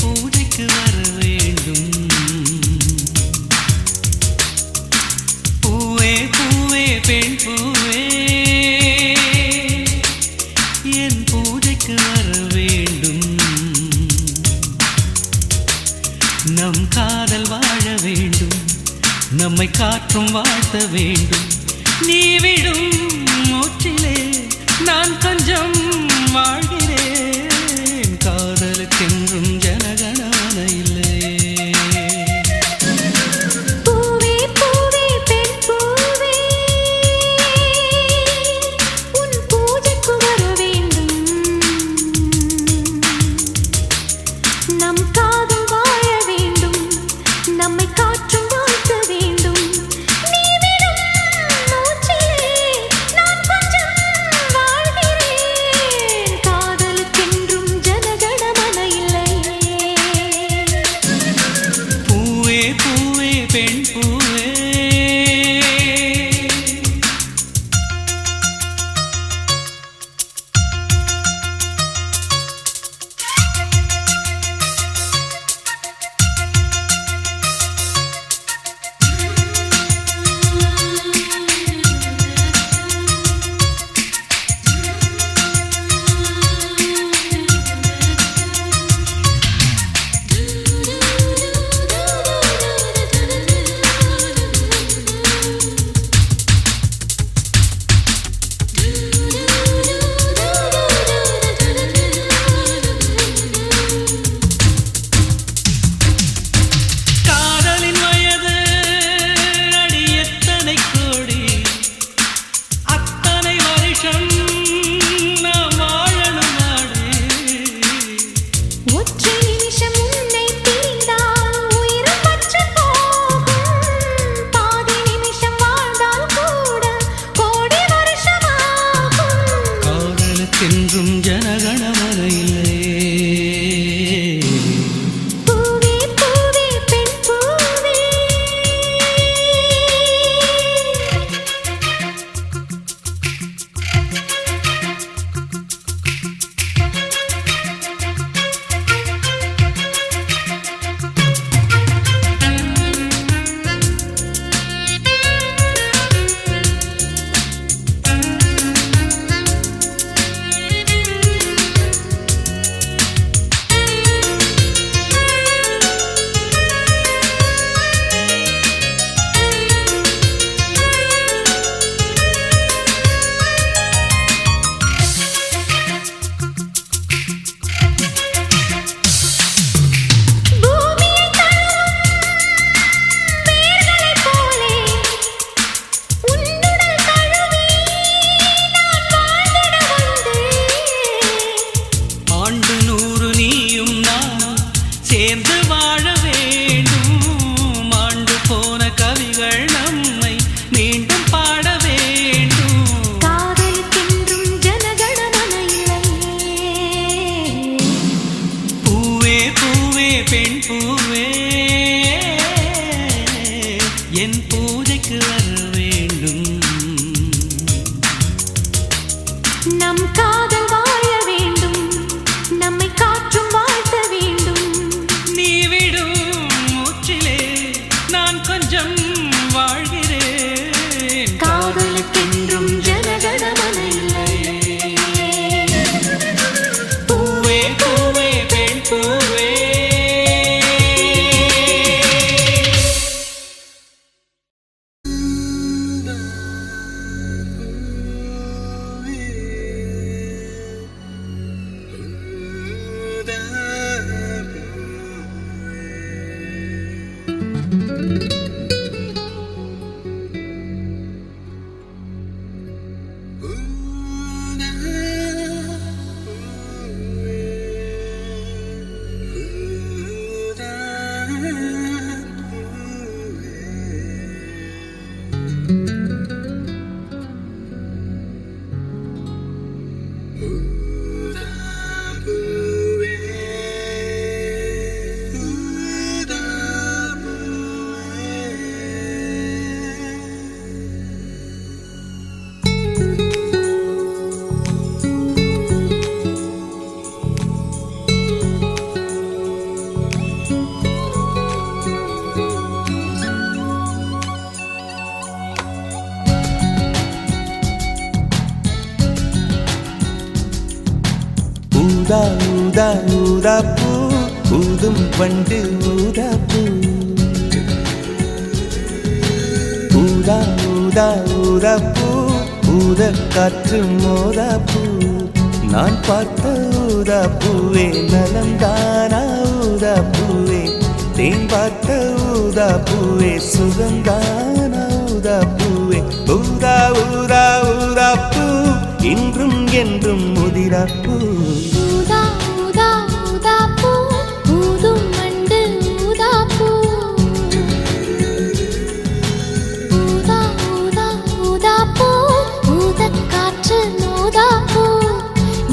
பூஜைக்கு வர வேண்டும். பூவே பூவே பெண் பூவே என் பூஜைக்கு வர வேண்டும். நம் காதல் வாழ வேண்டும், நம்மை காற்றும் வாழ்த்த வேண்டும். நீ விடும் மூச்சிலே நான் கொஞ்சம் வாழ்கிறேன். காதலுக்கென்றும் ஜனகணமன இல்லை. பூவே பூவே பெண் பூவே உன் பூஜைக்கு வர வேண்டும். நம் காதல் வாழ வேண்டும், நம்மை காற்றும் வாழ்த்த வேண்டும். நீ விடும் மூச்சிலே நான் கொஞ்சம் வாழ்கிறேன். காதலுக்கென்றும் ஜனகணமன இல்லை. பூவே பூவே பெண் பூவே காதலின் வயது அடி எத்தனை கோடி, அத்தனை வருஷம் நாம் வாழணும் நாடு. ஒற்றை நிமிஷம் உன்னை பிரிந்தால் உயிரும் பற்றுப் போகும். பாதி நிமிஷம் வாழ்ந்தால் கூட கோடி வருஷமாகும். காதலுக்கென்றும் ஜனகணமன இல்லை. பூவே பூவே பெண் பூவே பூமியை தழுவும் வேர்களைப் போலே உன்னுடல் தழுவி நான் வாழ்ந்திட வந்தேன். ஆண்டு 100 நீயும் நானும் சேர்ந்து வாழ வேண்டும். ஆண்டு போன கவிகள் நம்மை மீண்டும் பாட வேண்டும். காதலுக்கென்றும் ஜனகணமன இல்லை. பூவே பூவே பெண் பூவே என் பூஜைக்கு வர வேண்டும். நம் காதல் வாழ வேண்டும், நம்மை காற்றும் வாழ்த்த வேண்டும். நீ விடும் மூச்சிலே நான் கொஞ்சம் வாழ்கிறேன். காதலுக்கென்றும் ஜனகணமன இல்லை. பூவே பூவே பெண் பூவே ஊதா ஊதா ஊதா பூ ஊதும் பண்டு ஊதா பூ ஊதா ஊதா ஊதா பூ ஊத காற்று மோதா பூ நான் பார்த்த ஊதா பூவே நலந்தானா ஊதா பூவே தேன் பார்த்த ஊதா பூவே சுகந்தானா ஊதா பூவே ஊதா ஊதா ஊதா பூ இன்றும் என்றும் முதிரா பூ ஊதா ஊதா ஊதா பூ ஊதும் வண்டு ஊதா பூ ஊதா ஊதா ஊதா பூ ஊதக் காற்று மோதா பூ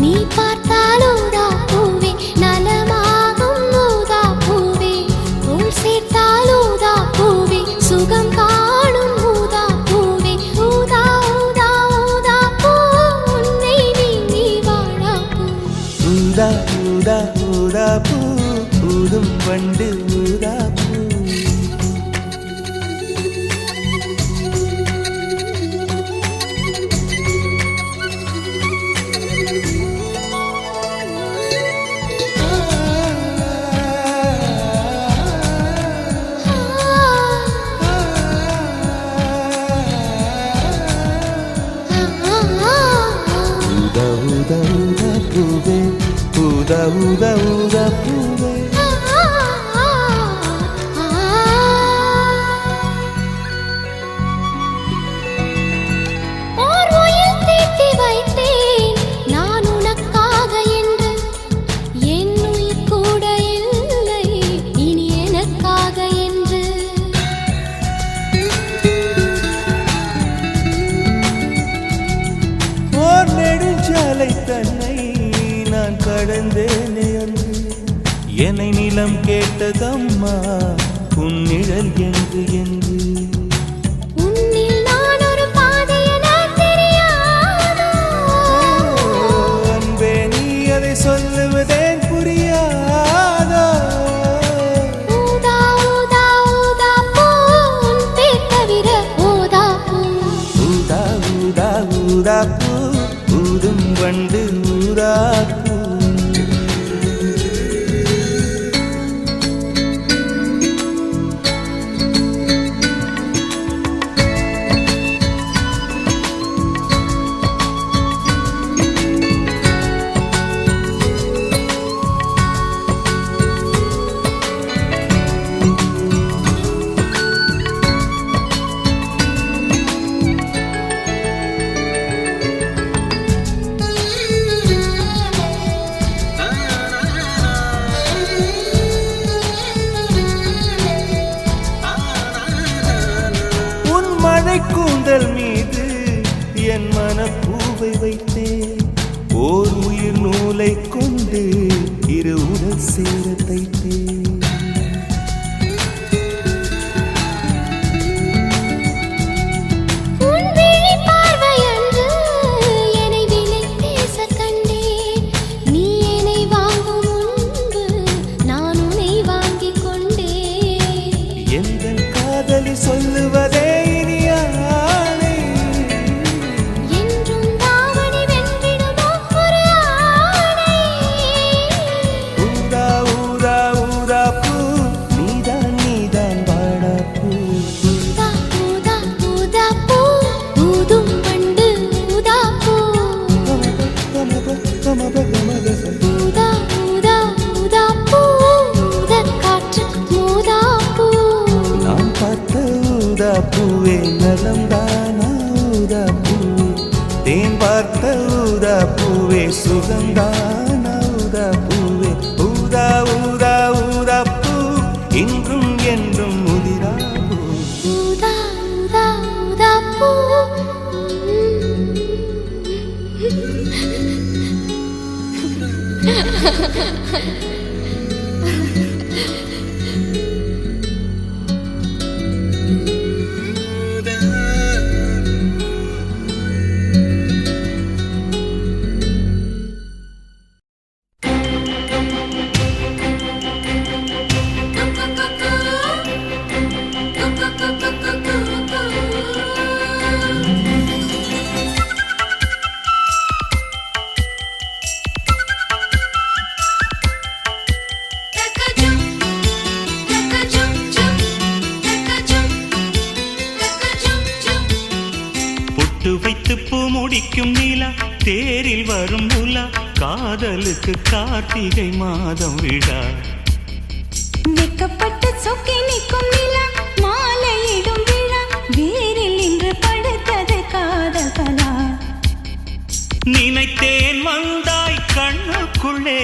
நீ பார்த்தால் ஊதா பூவே நலமாகும் ஊதா பூவே உள் சேர்த்தால் ஊதா பூவே சுகம் காணும் ஊதா பூவே ஊதா ஊதா ஊதா பூ உன்னை நீ வாழா பூ ஊதா ஊதா ஊதா பூ ஊதும் வண்டு ஊதா பூ ஊதா ஊதா ஊதா பூவே ஊதா ஊதா ஊதா பூவே ஓர் உயிர் தீட்டி வைத்தேன் நான் உனக்காக என்று என் உயிர் கூட இல்லை இனி எனக்காக என்று ஓர் நெடுஞ்சாலை தன்னை நான் கடந்தேனே அன்று என்னை நிலம் கேட்டதம்மா உன் நிழல் என்று என்று உன்னில் நான் ஒரு பாதை என தெரியாதோ அன்பே நீ அதை சொல்லுவதேன் புரியாதோ ஊதா ஊதா ஊதா பூ உன் பேர் தவிர ஊதா பூ ஊதா ஊதா ஊதா பூ ஊதும் வண்டு ஊதா பூ உன் மழை கூந்தல் மீது என் மனப்பூவை வைத்தேன் ஓர் உயிர் நூலை கொண்டு இரு உடல் சேர தைத்தேன் உன் விழி பார்வையன்று என்னை விலை பேச கண்டேன் நீ என்னை வாங்கும் முன்பு நான் உன்னை வாங்கிக் கொண்டேன் எந்தன் காதலி சொல்லுவதே இனியானே என்றும் தாவணி வென்றிடுமோ ஒரு ஆணை ஊதா ஊதா ஊதா பூ நீதான் நீதான் வாடா பூ ஊதா ஊதா ஊதா பூ ஊதும் வண்டு ஊதா பூ ஊதா ஊதா ஊதா பூ ஊதக் காற்று மோதா பூ நான் பார்த்த ஊதா பூவே நலந்தானா ஊதா பூவே தேன் பார்த்த ஊதா பூவே சுகந்தானா ஊதா பூவே ஊதா ஊதா ஊதா பூ இன்றும் என்றும் முதிரா பூ ஊதா ஊதா ஊதா பூ முடிக்கும் நிலா தேரில் வரும் உலா காதலுக்கு கார்த்திகை மாதம் விழா வெக்கப்பட்டு சொக்கி நிற்கும் நிலா மாலையிடும் விழா வேரில் இன்று படுத்தது காதல் கலா நினைத்தேன் வந்தாய் கண்ணுக்குள்ளே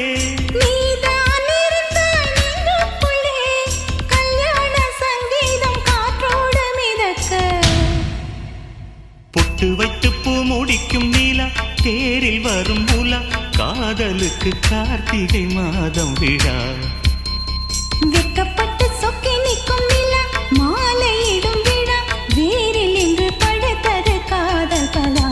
நீதான் இருந்தாய் நெஞ்சுக்குள்ளே கல்யாண சங்கீதம் காற்றோடு மிதக்க பொட்டு வைத்து பூ முடிக்கும் நிலா தேரில் வரும் உலா காதலுக்கு கார்த்திகை மாதம் விழா வெக்கப்பட்டு சொக்கி நிற்கும் நிலா மாலையிடும் விழா வேரில் இன்று படுத்தது காதல் கலா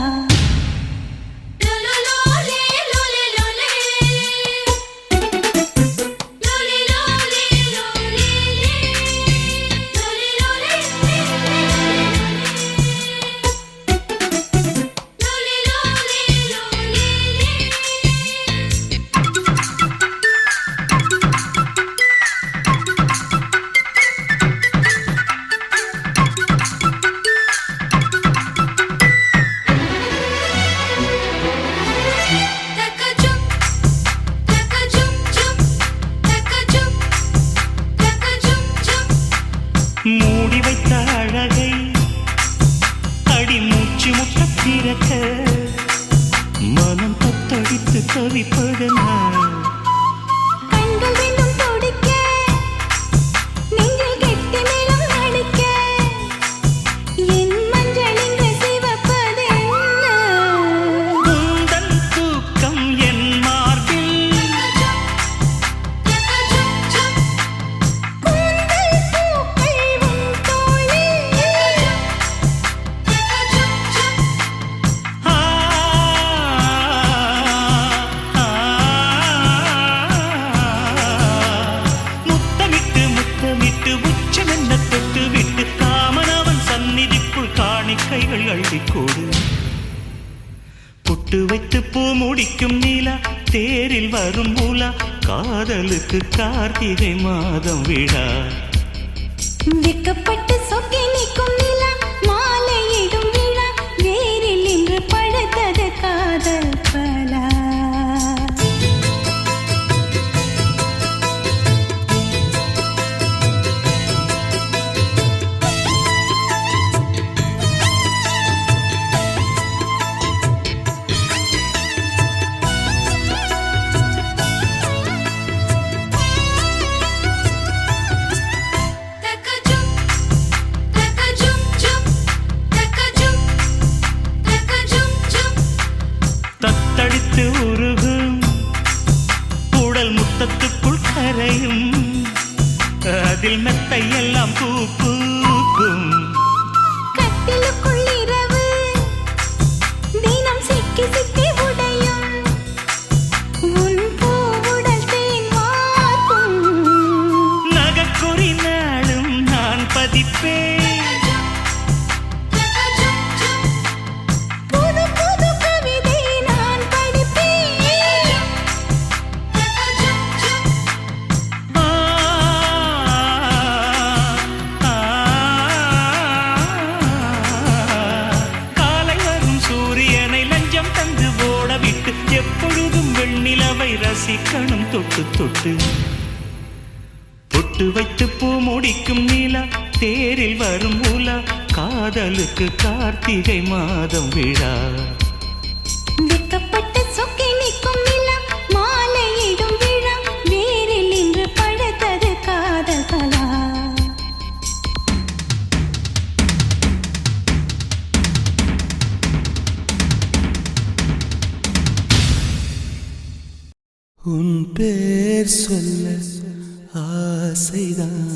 மூடி வைத்த அழகை அடி மூச்சு முட்ட பிறக்க மனம் தத்தடித்து தவிப்பதென்ன கண்கள் ரெண்டும் துடிக்க நெஞ்சில் கெட்டி மேளம் அடிக்க என் மஞ்சள் இங்கு சிவப்பதென்ன உந்தன் தூக்கம் என் மார்பில் கூந்தல் பூக்கள் உன் தோளில் ஆ, ஆ, முத்தமிட்டு முத்தமிட்டு உச்சமென்ன தொட்டு விட்டு காமனவன் சந்நிதிக்குள் காணிக்கைகள் அள்ளிக்கோடு பொட்டு வைத்து பூ முடிக்கும் நிலா தேரில் வரும் உலா காதலுக்கு கார்த்திகை மாதம் விழா வெக்கப்பட்டு சொக்கி நிற்கும் நிலா மாலையிடும் விழா வேரில் இன்று படுத்தது காதல் பலா தத்தடித்து உருகும் உடல் முத்தத்துக்குள் கரையும் அதில் மெத்தையெல்லாம் பூ பூக்கும் கட்டிலுக்குள் இரவு தினம் சிக்கி சிக்கி உடையும் உன் பூவுடல் தேன் வார்க்கும் நகக்குறி நாளும் நான் பதிப்பேன் புது புது கவிதை நான் படிப்பேன் ஆ, ஆ, காலை வரும் சூரியனை லஞ்சம் தந்து ஓடவிட்டு எப்பொழுதும் வெண்ணிலவை ரசிக்கணும் தொட்டு தொட்டு பொட்டு வைத்து பூ முடிக்கும் நிலா தேரில் வரும் உலா காதலுக்கு கார்த்திகை மாதம் விழா வெக்கப்பட்டு சொக்கி நிற்கும் நிலா மாலையிடும் விழா வேரில் இன்று படுத்தது காதல் கலா உன் பேர் சொல்ல ஆசைதான்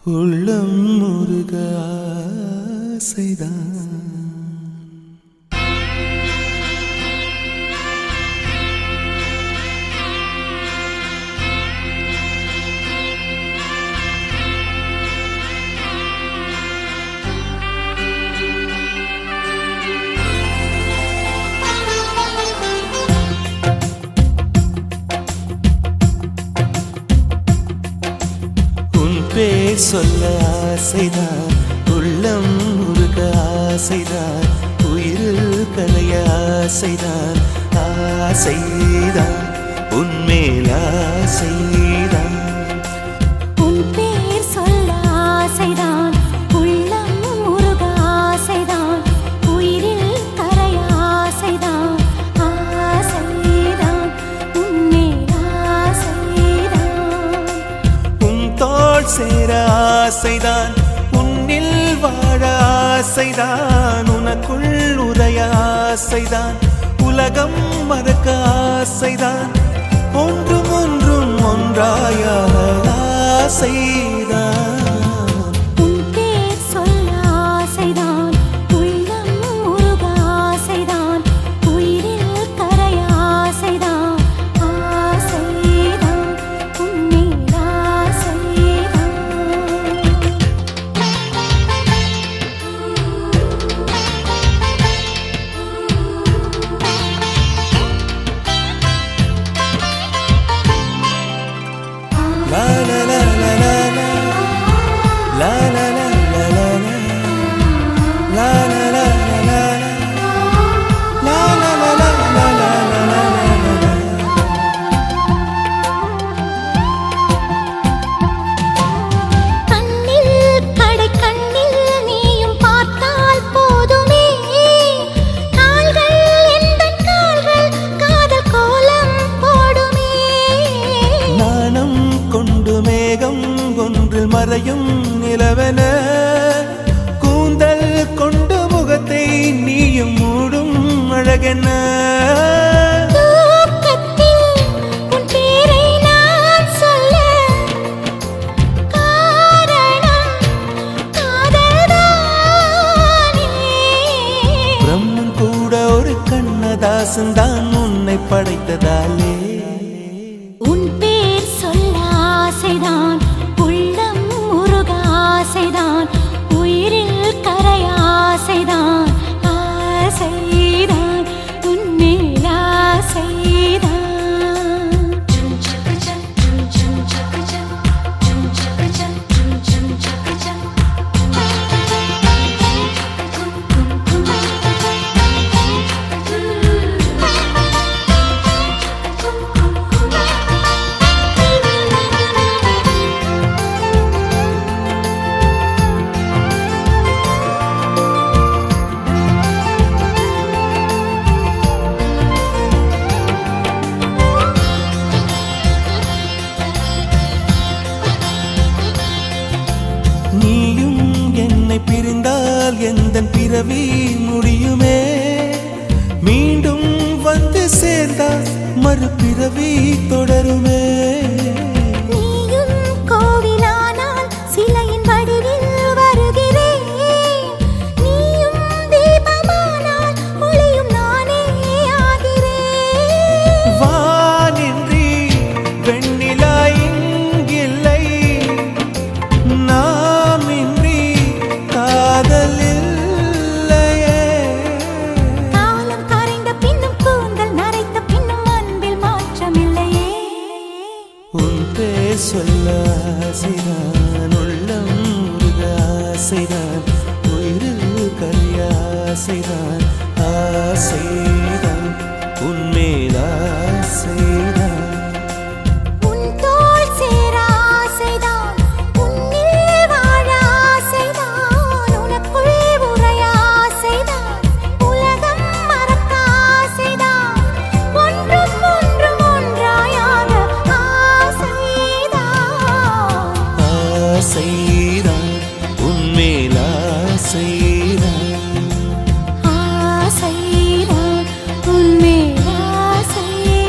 உள்ளம் முருக ஆசைதான் பேர் சொல்ல ஆசைதான் உள்ளம் உருக ஆசைதான் உயிரில் கரைய ஆசைதான் ஆசைதான் உன்மேல் ஆசைதான் உன் பேர் சொல்ல ஆசைதான் உள்ளம் உருக ஆசைதான் உயிரில் கரைய ஆசைதான் ஆசைதான் உன்மேல் ஆசைதான் உன் தோள் சேர ஆசைதான் உன்னில் வாழ ஆசைதான் உனக்குள் உரைய ஆசைதான் உலகம் மறக்க ஆசைதான் ஒன்றும் ஒன்றும் ஒன்றாயாக ஆசைதான் உன் பேர் சொல்ல ஆசைதான் உள்ளம் உருக ஆசைதான் உயிரில் கரைய ஆசைதான் ஆசைதான் உன்மேல் ஆசைதான் La la la la la la la la la la la la la la la la la la la la கண்ணில் கடை கண்ணில் நீயும் பார்த்தால் போதுமே கால்கள் எந்தன் கால்கள் காதல் கோலம் போடுமே நாணம் கொண்டு மேகம் ஒன்றில் மறையும் நிலவென கூந்தல் கொண்டு முகத்தை நீயும் மூடும் அழகென தூக்கத்தில் உன் பேரை நான் சொல்ல காரணம் காதல்தானே பிரம்மன் கூட ஒரு கண்ணதாசன் தான் உன்னை படைத்ததாலே உன் பேர் சொல்ல ஆசைதான் உள்ளம் உருக ஆசைதான் உயிரில் கரைய ஆசைதான் ஆசைதான் உன்மேல் ஆசைதான் நீயும் என்னை பிரிந்தால் எந்தன் பிறவி முடியுமே மீண்டும் வந்து சேர்ந்தால் மறுபிறவி தொடருமே நீயும் கோவிலானால் சிலையின் வடிவில் வருகிறேன் நீயும் தீபமானால் ஒளியும் நானே ஆகிறேன் வானின்றி வெண்ணிலா இங்கில்லை நாமின்றி காதல் இல்லையே காலம் கரைந்த பின்னும் கூந்தல் நரைத்த பின்னும் அன்பில் மாற்றமில்லையே உன் பேர் சொல்ல ஆசைதான் உள்ளம் உருக ஆசைதான் உயிரில் கரைய ஆசைதான் ஆசைதான் உன்மேல் ஆசைதான் உன் தோள் சேர ஆசைதான் உன்னில் வாழ ஆசைதான் உனக்குள் உரைய ஆசைதான் உலகம் மறக்க ஆசைதான் ஒன்றும் ஒன்றும் ஒன்றாயாக ஆசைதான் ஆசைதான் உன்மேல் ஆசைதான் ஆசைதான் உன்மேல் ஆசைதான்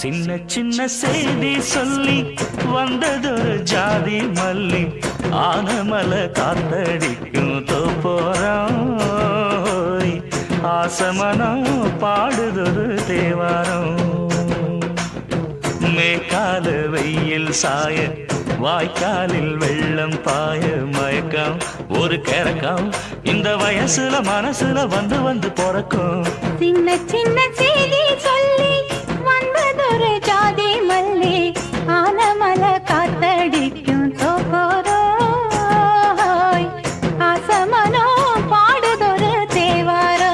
சின்ன சின்ன செய்தி சொல்லி வந்ததொரு ஜாதி மல்லி ஆனமல காத்தடிக்கும் தோப்போரம் ஆசமனம் பாடுதொரு தேவாரம் மேற்கால வெயில் சாய வாய்க்காலில் வெள்ளம் பாய மயக்கம் ஒரு கிறக்கம் இந்த வயசுல மனசுல வந்து வந்து பிறக்கும் சின்ன சின்ன செய்தி சொல்லி வந்ததொரு ஜாதி மல்லி ஆனமல காத்தடிக்கும் தோப்போரோய் ஆசமனோ பாடுதொரு தேவாரோ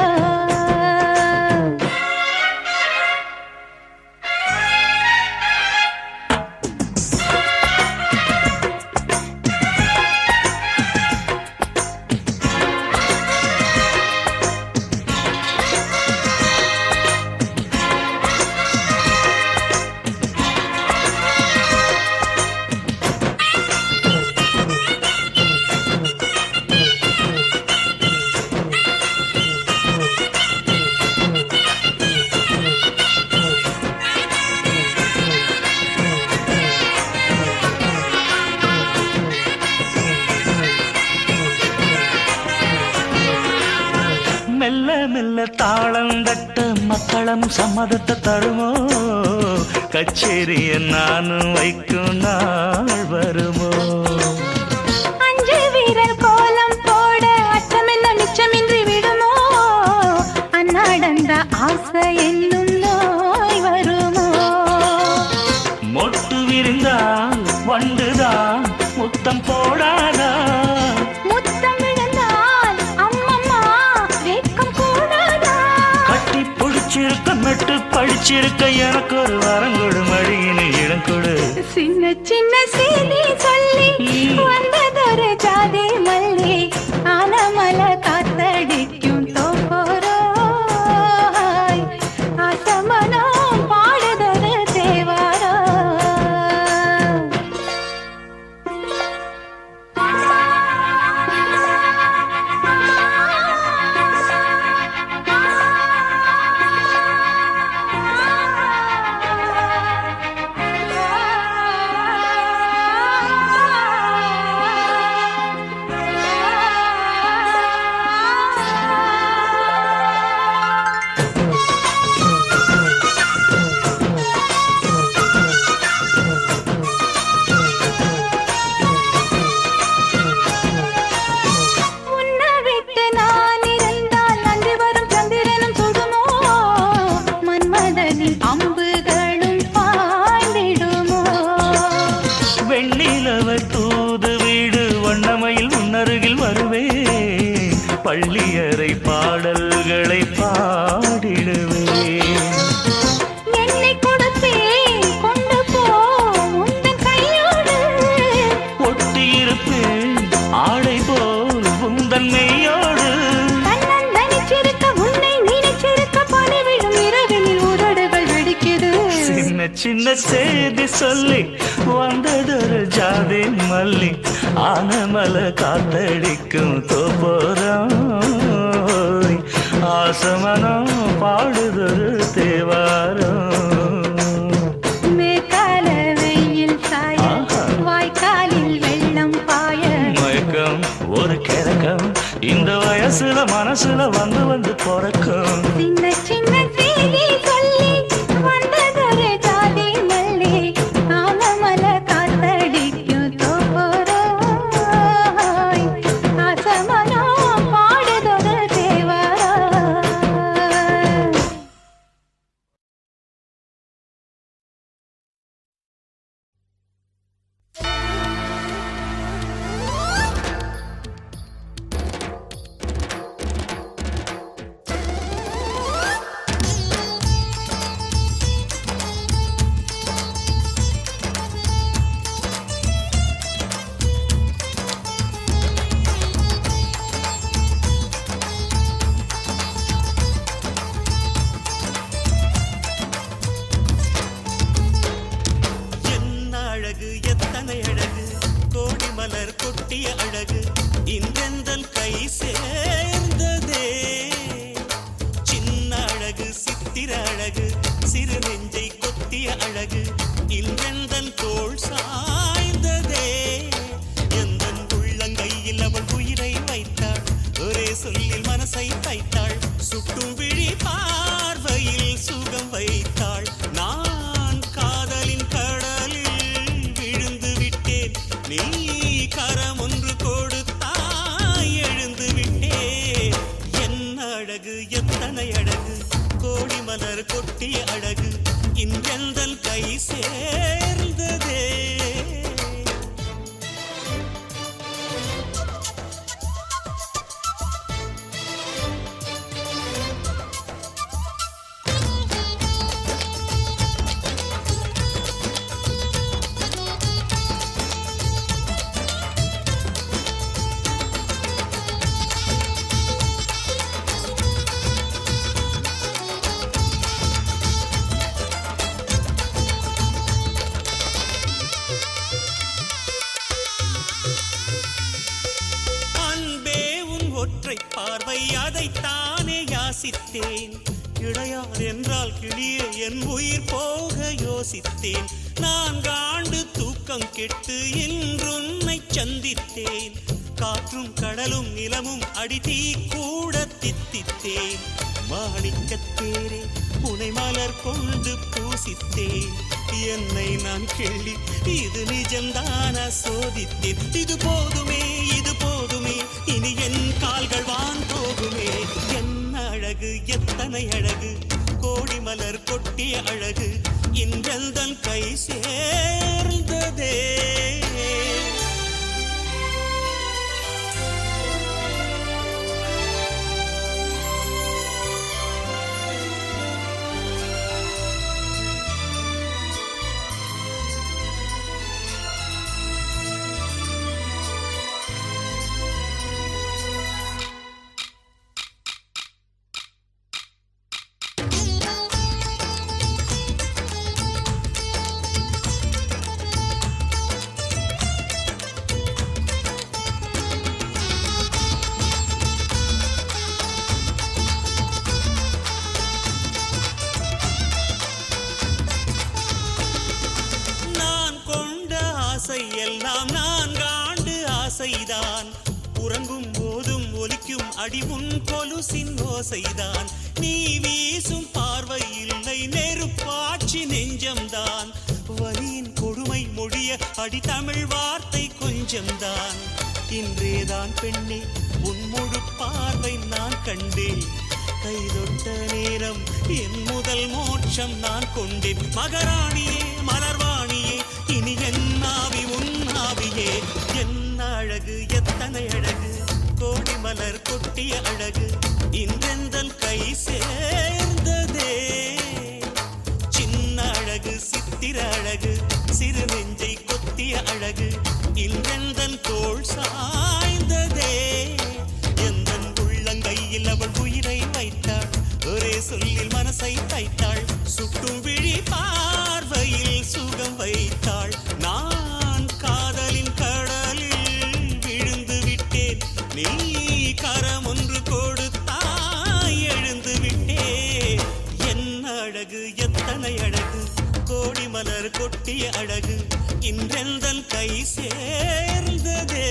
மெல்ல மெல்ல தாளம் தட்ட மக்களும் சம்மதத்தை தருமோ கச்சேரிய நானும் வைக்கும் நாள் வருமோ அஞ்சு வீரர் கோலம் போட அச்சமென்ன மிச்சமின்றி விடுமோ அந்நாடந்த ஆசை என்னும் நோய் வருமோ மொட்டு விரிந்தால் வண்டுதான் முத்தம் போடாதா முத்தம் விழுந்தால் அம்மம்மா வெட்கம் கூடாதா கட்டி பிடிச்சிருக்க மெட்டு படிச்சிருக்க எனக்கு ஒரு வரங்கொடு மடியினு இடம் கொடு சின்ன சின்ன செய்தி சொல்லி வந்ததொரு ஜாதி மல்லி ஆனமல காத்தடிக்கும் தோப்போரோய் ஆசமனோ பாடுதொரு தேவாரோ உன்னை விட்டு நான் இருந்தால் நன்றி வரும் சந்திரனும் சுடுமோ மன்மதனின் அம்புகளும் பாய்ந்திடுமோ வெண்ணிலவ தூது வீடு வண்ணமையில் முன்னருகில் வருவே பள்ளியறை பாடல்களை பாடிடுவே என்னை கொடுத்தேன் கொண்டு போ உந்தன் கையோடு ஒட்டியிருப்பேன் ஆடை போல் உந்தன் மெய்யோடு தன்னந்தனிச்சிருக்க உன்னை நினைச்சிருக்க பனி விழும் இரவினில் உதடுகள் வெடிக்குது சின்ன சின்ன செய்தி சொல்லி வந்ததொரு ஜாதி மல்லி ஆனமல காத்தடிக்கும் தோப்போரம் ஆசமனம் பாடுதொரு தேவாரம் மேற்கால வெயில் சாய வாய்க்காலில் வெள்ளம் பாய மயக்கம் ஒரு கிறக்கம் இந்த வயசுல மனசுல வந்து வந்து பிறக்கும் சின்ன சின்ன செய்தி சொல்லி வந்ததொரு ஜாதி மல்லி ஆனமல காத்தடிக்கும் தோப்போரோய் ஆசமனோ பாடுதொரு தேவாரோ சித்திர அழகு சிறு நெஞ்சை கொத்திய சொல்லில் மனசை தைத்தாள் சுட்டும் விழி பார்வையில் சுகம் வைத்தாள் நான் காதலின் கடலில் விழுந்து விட்டேன் நீ கரம் ஒன்று கொடுத்தாய் எழுந்து விட்டேன் என்ன அழகு எத்தனை அழகு கோடி மலர் கொட்டிய அழகு இன்றெந்தன் கை சேர்ந்ததே ஒற்றை பார்வை அதைத்தானே யாசித்தேன் கிடையார் என்றால் கிளியே என் உயிர் போக யோசித்தேன் நான் காண்டு தூக்கம் கெட்டு இன்றுன்னை சந்தித்தேன் காற்றும் கடலும் நிலமும் அடித்தீ கூட தித்தித்தேன் மாணிக்கத்தேரே உனை மலர் கொண்டு பூசித்தேன் என்னை நான் கேள்வி இது நிஜம்தான சோதித்தேன் இது போதுமே இனி என் கால்கள் வான் போகுமே என்ன அழகு எத்தனை அழகு கோடி மலர் கொட்டிய அழகு இன்றெந்தன் கை சேர்ந்ததே எல்லாம் நான் காண்டு ஆசைதான் உறங்கும் போதும் ஒலிக்கும் அடிமுன் கொலுசின் ஓசைதான் நீ வீசும் பார்வை இல்லை நெருப்பாட்சி நெஞ்சம்தான் வலியின் கொடுமை மொழிய அடி தமிழ் வார்த்தை கொஞ்சம்தான் இன்றேதான் பெண்ணே உன் முழு பார்வை நான் கண்டேன் கைதொட்ட நேரம் என் முதல் மோட்சம் நான் கொண்டேன் மகராணியே மலர்வாணியே இனி என் ஆவி உன் ஆவியே என்ன அழகு எத்தனை அழகு கோடி மலர் கொட்டிய அழகு இன்றெந்தன் கை சேர்ந்ததே சின்ன அழகு சித்திர அழகு சிறு நெஞ்சை கொத்திய அழகு இன்றெந்தன் தோள் சாய்ந்ததே எந்தன் உள்ளங்கையில் அவள் உயிரை வைத்தாள் ஒரே சொல்லில் மனசை தைத்தாள் சுட்டும் விழி பார்வையில் சுகம் வைத்தாள் நான் காதலின் கடலில் விழுந்து விட்டேன் நீ கரம் ஒன்று கொடுத்தாய் எழுந்து விட்டேன் என்ன அழகு எத்தனை அழகு கோடி மலர் கொட்டிய அழகு இன்றெந்தன் கை சேர்ந்ததே